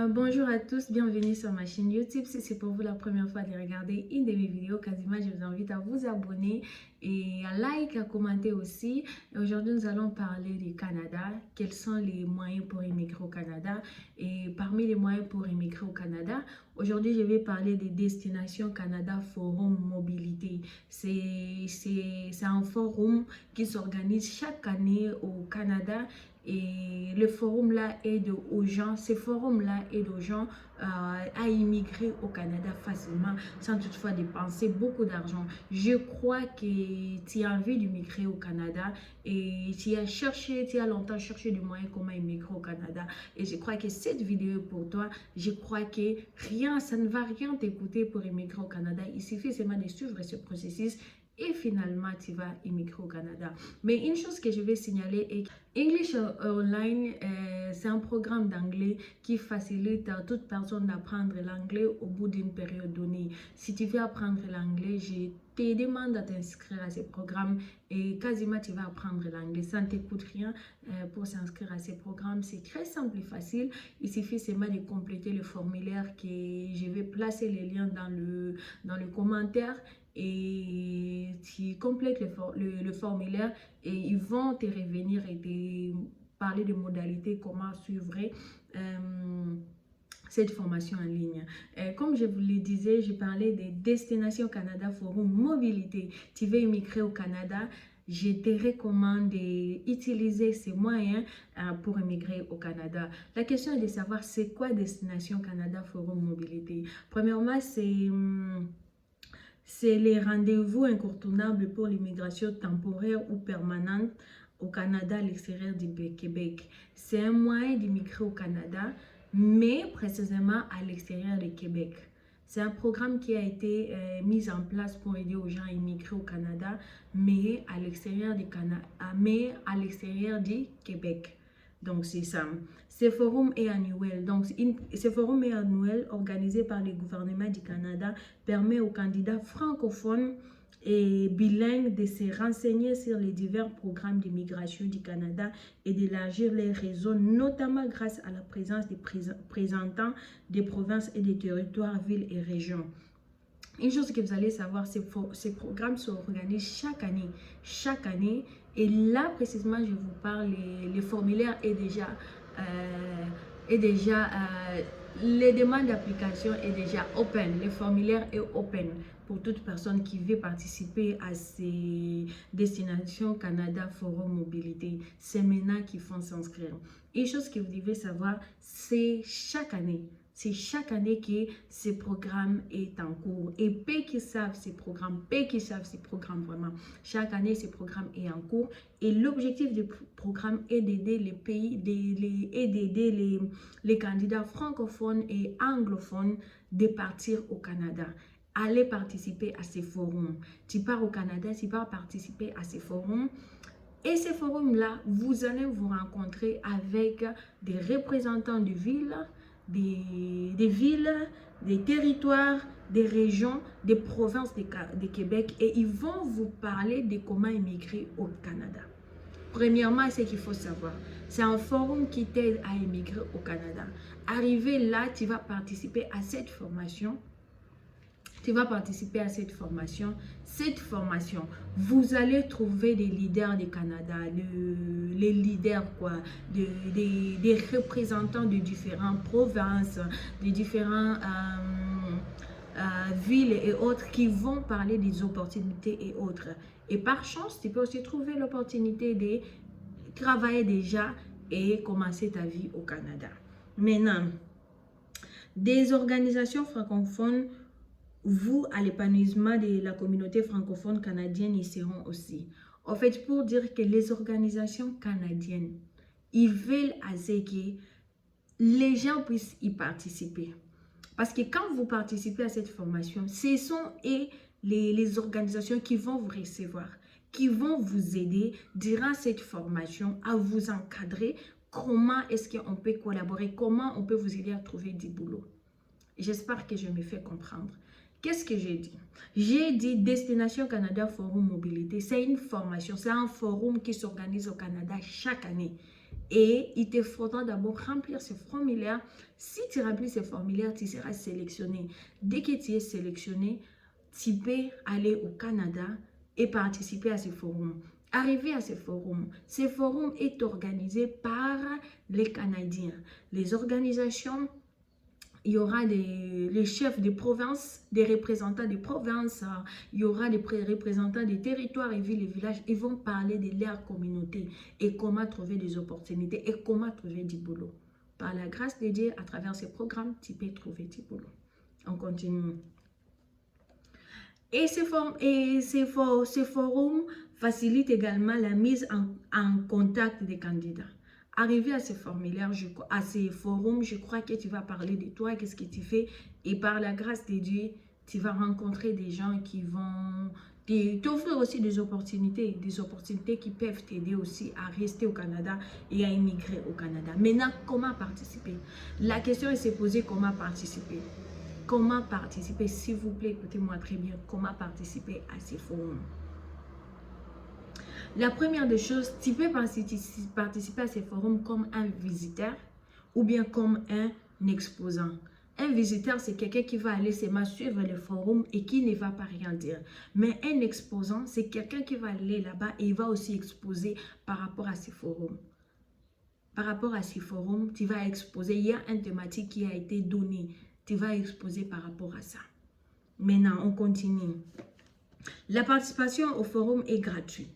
Bonjour à tous, bienvenue sur ma chaîne YouTube. Si c'est pour vous la première fois de regarder une de mes vidéos, quasiment je vous invite à vous abonner et à like, à commenter aussi. Aujourd'hui, nous allons parler du Canada. Quels sont les moyens pour immigrer au Canada? Et parmi les moyens pour immigrer au Canada, aujourd'hui, je vais parler des Destinations Canada Forum Mobilité. C'est un forum qui s'organise chaque année au Canada. Et le forum là aide aux gens, ces forums là aident aux gens à immigrer au Canada facilement sans toutefois dépenser beaucoup d'argent. Je crois que tu as envie d'immigrer au Canada et tu as cherché, tu as longtemps cherché des moyens comment immigrer au Canada. Et je crois que cette vidéo est pour toi. Je crois que ça ne va rien t'écouter pour immigrer au Canada. Il suffit seulement de suivre ce processus et finalement tu vas immigrer au Canada. Mais une chose que je vais signaler est que English Online, c'est un programme d'anglais qui facilite à toute personne d'apprendre l'anglais au bout d'une période donnée. Si tu veux apprendre l'anglais, je te demande de t'inscrire à ce programme et quasiment tu vas apprendre l'anglais. Ça ne t'écoute rien pour s'inscrire à ce programme. C'est très simple et facile. Il suffit seulement de compléter le formulaire que je vais placer les liens dans le commentaire. Et tu complètes le formulaire et ils vont te revenir et te parler de modalités, comment suivre cette formation en ligne. Comme je vous le disais, je parlais des Destinations Canada Forum Mobilité. Tu veux immigrer au Canada, je te recommande d'utiliser ces moyens pour immigrer au Canada. La question est de savoir c'est quoi Destination Canada Forum Mobilité. Premièrement, c'est les rendez-vous incontournables pour l'immigration temporaire ou permanente au Canada à l'extérieur du Québec. C'est un moyen d'immigrer au Canada, mais précisément à l'extérieur du Québec. C'est un programme qui a été mis en place pour aider aux gens à immigrer au Canada, mais à l'extérieur du Québec. Donc, c'est ça. Ce forum est annuel. Donc, ce forum est annuel organisé par le gouvernement du Canada permet aux candidats francophones et bilingues de se renseigner sur les divers programmes d'immigration du Canada et d'élargir les réseaux, notamment grâce à la présence des représentants des provinces et des territoires, villes et régions. Une chose que vous allez savoir, ces programmes s'organisent chaque année. Et là, précisément, je vous parle, les formulaires les demandes d'application est déjà open. Le formulaire est open pour toute personne qui veut participer à ces Destinations Canada Forum Mobilité. C'est maintenant qu'il faut s'inscrire. Une chose que vous devez savoir, c'est chaque année. C'est chaque année que ce programme est en cours. Et peu qui savent ces programmes, vraiment. Chaque année, ce programme est en cours. Et l'objectif du programme est d'aider les candidats francophones et anglophones de partir au Canada. Allez participer à ces forums. Tu pars au Canada, tu pars participer à ces forums. Et ces forums-là, vous allez vous rencontrer avec des représentants de villes, des villes, des territoires, des régions, des provinces de Québec et ils vont vous parler de comment immigrer au Canada. Premièrement, ce qu'il faut savoir, c'est un forum qui t'aide à immigrer au Canada. Arrivé là, tu vas participer à cette formation. Cette formation, vous allez trouver des leaders du Canada, les leaders des représentants de différentes provinces, de différentes villes et autres qui vont parler des opportunités et autres. Et par chance, tu peux aussi trouver l'opportunité de travailler déjà et commencer ta vie au Canada. Maintenant, des organisations francophones, vous, à l'épanouissement de la communauté francophone canadienne, y seront aussi. En fait, pour dire que les organisations canadiennes, ils veulent à ce que les gens puissent y participer. Parce que quand vous participez à cette formation, ce sont les organisations qui vont vous recevoir, qui vont vous aider durant cette formation à vous encadrer. Comment est-ce qu'on peut collaborer? Comment on peut vous aider à trouver du boulot? J'espère que je me fais comprendre. Qu'est-ce que j'ai dit? J'ai dit Destination Canada Forum Mobilité. C'est une formation, c'est un forum qui s'organise au Canada chaque année. Et il te faudra d'abord remplir ce formulaire. Si tu remplis ce formulaire, tu seras sélectionné. Dès que tu es sélectionné, tu peux aller au Canada et participer à ce forum. Arriver à ce forum est organisé par les Canadiens. Les organisations, il y aura les chefs de province, des représentants des provinces, il y aura des représentants des territoires et villes et villages. Ils vont parler de leur communauté et comment trouver des opportunités et comment trouver du boulot. Par la grâce de Dieu, à travers ces programmes, tu peux trouver du boulot. On continue. Et ces forums facilitent également la mise en contact des candidats. Arrivé à ces formulaires, à ces forums, je crois que tu vas parler de toi, qu'est-ce que tu fais. Et par la grâce de Dieu, tu vas rencontrer des gens qui vont t'offrir aussi des opportunités qui peuvent t'aider aussi à rester au Canada et à immigrer au Canada. Maintenant, comment participer? La question est se poser comment participer. Comment participer? S'il vous plaît, écoutez-moi très bien. Comment participer à ces forums? La première des choses, tu peux participer à ces forums comme un visiteur ou bien comme un exposant. Un visiteur, c'est quelqu'un qui va aller seulement suivre le forum et qui ne va pas rien dire. Mais un exposant, c'est quelqu'un qui va aller là-bas et il va aussi exposer par rapport à ces forums. Par rapport à ces forums, tu vas exposer. Il y a une thématique qui a été donnée. Tu vas exposer par rapport à ça. Maintenant, on continue. La participation au forum est gratuite.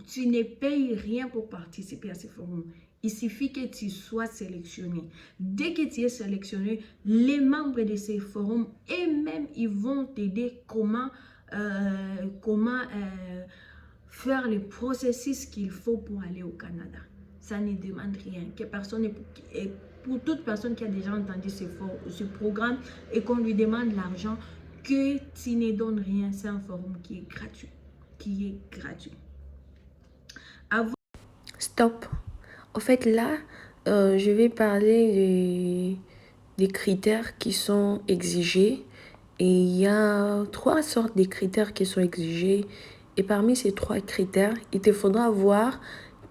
Tu ne payes rien pour participer à ce forum. Il suffit que tu sois sélectionné. Dès que tu es sélectionné, les membres de ces forums, eux-mêmes, ils vont t'aider comment faire le processus qu'il faut pour aller au Canada. Ça ne demande rien. Pour toute personne qui a déjà entendu ce programme et qu'on lui demande l'argent, que tu ne donnes rien, c'est un forum qui est gratuit. Stop. En fait, là, je vais parler des critères qui sont exigés. Et il y a 3 sortes de critères qui sont exigés. Et parmi ces 3 critères, il te faudra voir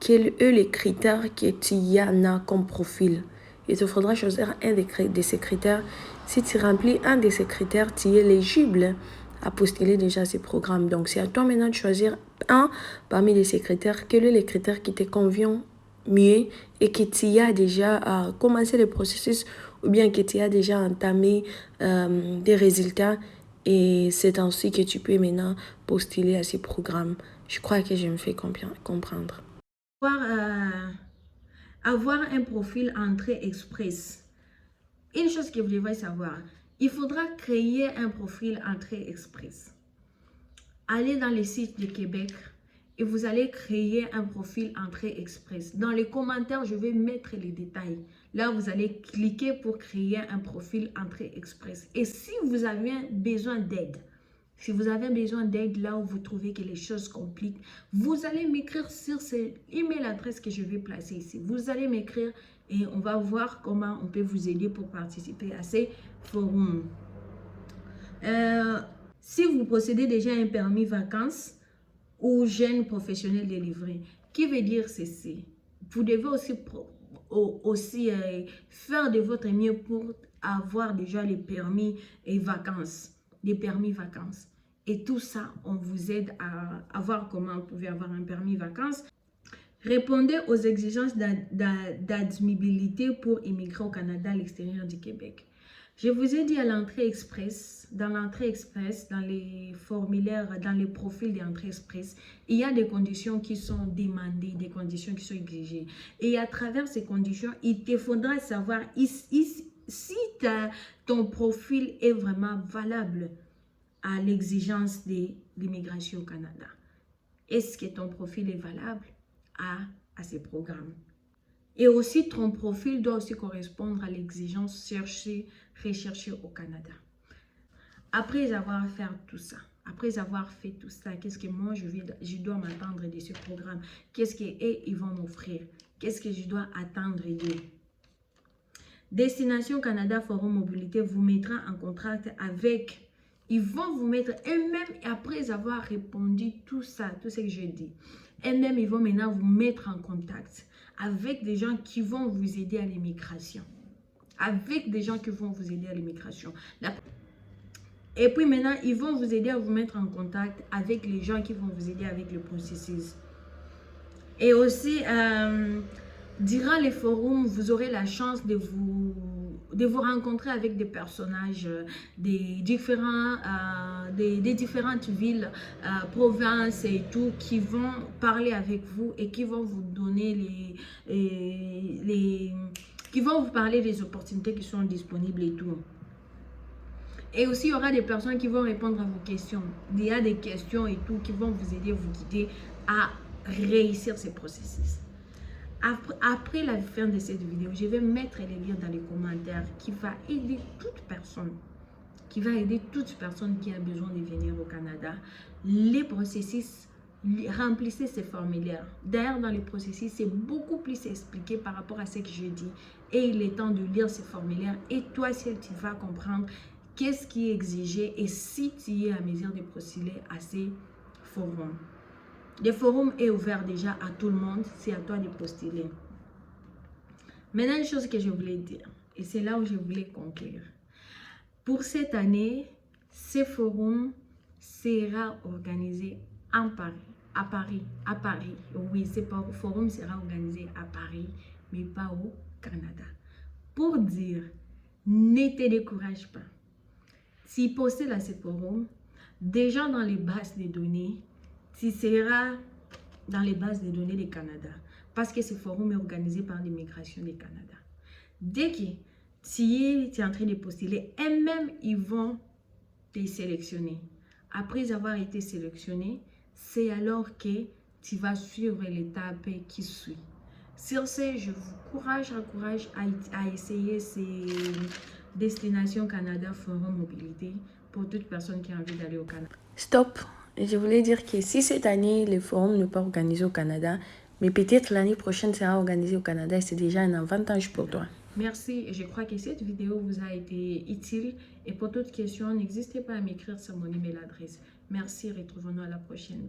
quels sont les critères que tu y en as comme profil. Il te faudra choisir un de ces critères. Si tu remplis un de ces critères, tu es éligible à postuler déjà ces programmes. Donc, c'est à toi maintenant de choisir un parmi ces critères. Quels sont les critères qui te conviennent mieux et que tu as déjà commencé le processus ou bien que tu as déjà entamé des résultats et c'est ainsi que tu peux maintenant postuler à ces programmes. Je crois que je me fais comprendre. Avoir un profil entrée express. Une chose que vous devez savoir, il faudra créer un profil entrée express. Allez dans les sites de Québec et vous allez créer un profil entrée express. Dans les commentaires, je vais mettre les détails. Là, vous allez cliquer pour créer un profil entrée express. Et si vous avez besoin d'aide, là où vous trouvez que les choses compliquent, vous allez m'écrire sur cette email adresse que je vais placer ici. Vous allez m'écrire et on va voir comment on peut vous aider pour participer à ces forums. Si vous possédez déjà un permis vacances ou jeune professionnel délivré, qui veut dire ceci, vous devez aussi faire de votre mieux pour avoir déjà les permis et vacances. Et tout ça, on vous aide à voir comment vous pouvez avoir un permis vacances. Répondez aux exigences d'admissibilité pour immigrer au Canada à l'extérieur du Québec. Je vous ai dit à l'entrée express, dans les formulaires, dans les profils d'entrée express, il y a des conditions qui sont demandées, des conditions qui sont exigées. Et à travers ces conditions, il te faudra savoir si ton profil est vraiment valable à l'exigence de l'immigration au Canada. Est-ce que ton profil est valable à ces programmes? Et aussi, ton profil doit aussi correspondre à l'exigence recherchée au Canada. Après avoir fait tout ça, qu'est-ce que moi, je dois m'attendre de ce programme? Qu'est-ce qu'ils vont m'offrir? Qu'est-ce que je dois attendre d'eux? Destination Canada Forum Mobilité vous mettra en contact avec... Ils vont vous mettre, eux-mêmes, après avoir répondu tout ça, tout ce que j'ai dit, eux-mêmes, ils vont maintenant vous mettre en contact avec des gens qui vont vous aider à l'immigration. Avec des gens qui vont vous aider à l'immigration. Et puis maintenant, ils vont vous aider à vous mettre en contact avec les gens qui vont vous aider avec le processus. Et aussi, durant les forums, vous aurez la chance de vous rencontrer avec des personnages des différentes villes, provinces et tout, qui vont parler avec vous et qui vont vous donner qui vont vous parler des opportunités qui sont disponibles et tout. Et aussi, il y aura des personnes qui vont répondre à vos questions. Il y a des questions et tout qui vont vous aider, vous guider à réussir ce processus. Après la fin de cette vidéo, je vais mettre les liens dans les commentaires qui va aider toute personne. Qui a besoin de venir au Canada. Les processus, remplissez ces formulaires. D'ailleurs, dans les processus, c'est beaucoup plus expliqué par rapport à ce que je dis. Et il est temps de lire ces formulaires. Et toi, si tu vas comprendre qu'est-ce qui est exigé et si tu es à mesure de postuler à ces forums. Le forum est ouvert déjà à tout le monde, c'est à toi de postuler. Maintenant, une chose que je voulais dire, et c'est là où je voulais conclure. Pour cette année, ce forum sera organisé à Paris. Oui, ce forum sera organisé à Paris, mais pas au Canada. Pour dire, ne te décourage pas. Si postule à ce forum, déjà dans les bases de données, tu seras dans les bases de données du Canada. Parce que ce forum est organisé par l'immigration du Canada. Dès que tu es en train de postuler, et même ils vont te sélectionner. Après avoir été sélectionné, c'est alors que tu vas suivre l'étape qui suit. Sur ce, je vous encourage à essayer ces Destination Canada Forum Mobilité pour toute personne qui a envie d'aller au Canada. Stop! Je voulais dire que si cette année, le forum n'est pas organisé au Canada, mais peut-être l'année prochaine sera organisé au Canada et c'est déjà un avantage pour toi. Merci, je crois que cette vidéo vous a été utile et pour toute question, n'hésitez pas à m'écrire sur mon email adresse. Merci, retrouvons-nous à la prochaine.